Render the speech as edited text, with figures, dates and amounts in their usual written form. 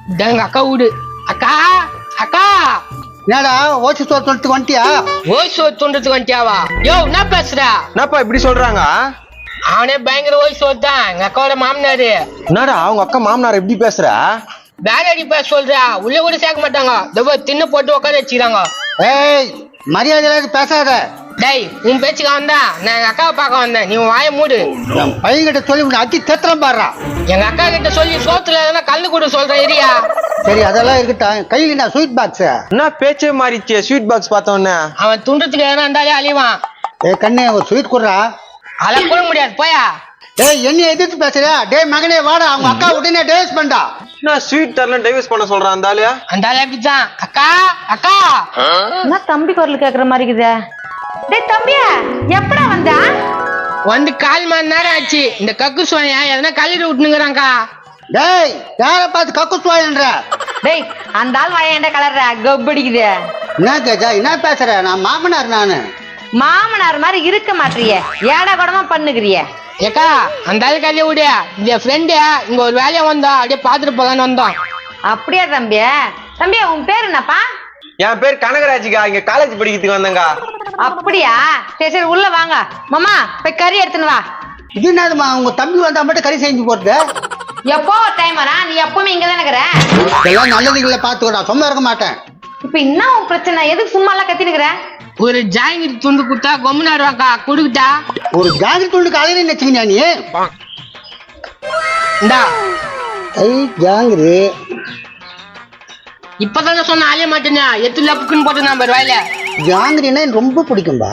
எங்க அக்கா வீடு. அக்கா அக்கா என்னடா ஓசி சோறு தொண்டுக்கு வந்துட்டியா? ஓய்ஸ் தோன்றதுக்கு வந்துட்டியாவா? யோ என்ன பேசுற? என்னப்பா இப்படி சொல்றாங்க? அவனே பயங்கர ஓய்ஸ் தான் எங்க அக்காவோட மாமனாரு. என்னடா அவங்க அக்கா மாமனார் எப்படி பேசுற? வேற அடி பேச சொல்றா, உள்ள கூட சேர்க்க மாட்டாங்க. தவ தின்னு போட்டு உட்கார வச்சுக்கிறாங்க. ஏய் மரியாதையாக பேசாத. டேய் உன் பேச்சுக்கு வந்தா நான் எங்க அக்காவை பார்க்க வந்தேன். நீ வாயை மூடு. என் பையன்கிட்ட சொல்லி உன்னை அடி தேத்திரம் பாடுறா. எங்க அக்கா கிட்ட சொல்லி சோத்துல எதனா கல்லு கூட சொல்றேன் ஏரியா. சரி அதெல்லாம் இருக்கட்டும். கையில் நான் ஸ்வீட் பாக்ஸ். என்ன பேச்சே மாறிச்சு ஸ்வீட் பாக்ஸ் பார்த்தோன்னே. அவன் துண்டத்துக்கு எதனா இருந்தாலே அழிவான். ஏய் கண்ணே ஒரு ஸ்வீட் கொடுறா. அதெல்லாம் கூட முடியாது போயா. ஏய் என்ன எதிர்த்து பேசுறியா? டேய் மகனே வாடா, அவங்க அக்கா உடனே டேஸ் பண்ணா. நான் ஸ்வீட் தரல டைவர்ஸ் பண்ண சொல்றான் அந்த ஆளு. அந்த ஆளு அப்படிதான். அக்கா அக்கா என்ன தம்பி குரல் கேக்குற மாதிரி இருக்குதே? டேய் தம்பியா எப்படா வந்தா? வந்து 1/4 மணி நேரம் ஆச்சு. இந்த கக்கு சுவையா எதனா கல்லிட்டு விட்டுனுங்கிறாங்கக்கா. டேய் யாரை பார்த்து கக்குசுவாயன்ற? டேய் அந்த ஆள் வாய ஏன்டா கலர்ற கப்படிக்குது? என்ன கேஜா என்ன பேசுற? நான் மாமனார் நானு. மாமனார் மாதிரி இருக்க மாட்டிய ஏடா கூடமா பண்ணுகிறிய. ஏக்கா அந்த ஆளு கல்லிய விடு. இந்த ஃப்ரெண்டு இங்க ஒரு வேலையா வந்தோம், அப்படியே பாத்துட்டு போகலான்னு வந்தோம். அப்படியா தம்பியா? தம்பியா உன் பேர் என்னப்பா? என் பேர் கனகராஜிக்கா, இங்க காலேஜ் படிக்கிறதுக்கு வந்தேங்க. அப்படியா? சரி சரி உள்ள வாங்க. மாமா போய் கறி எடுத்துன்னு வா. இது என்னதுமா உங்க தம்பி வந்தா மட்டும் கறி செஞ்சு போறது? எப்போ டைம் வரா? நீ எப்பவுமே இங்க தானே இருக்கிற. எல்லாம் நல்லதுகளை பார்த்துக்கடா, சும்மா இருக்க மாட்டேன். இப்ப என்ன உன் பிரச்சனை? எதுக்கு சும்மா எல்லாம் கத்தினுக்கிற? ஒரு ஜாங்கிரி துண்டு கொடுத்தா கொம்முனாடுவாக்கா. கொடுக்கிட்டா ஒரு ஜாங்கிரி துண்டுக்கு அழகு நினைச்சுக்கியா நீ? இந்தா ஜாங்கிரி இப்பதானே சொன்ன அழிய மாட்டேன்னா எத்து லப்புக்குன்னு போட்டு நான் வாயில. ஜாங்கிரின்னா எனக்கு ரொம்ப பிடிக்கும்பா.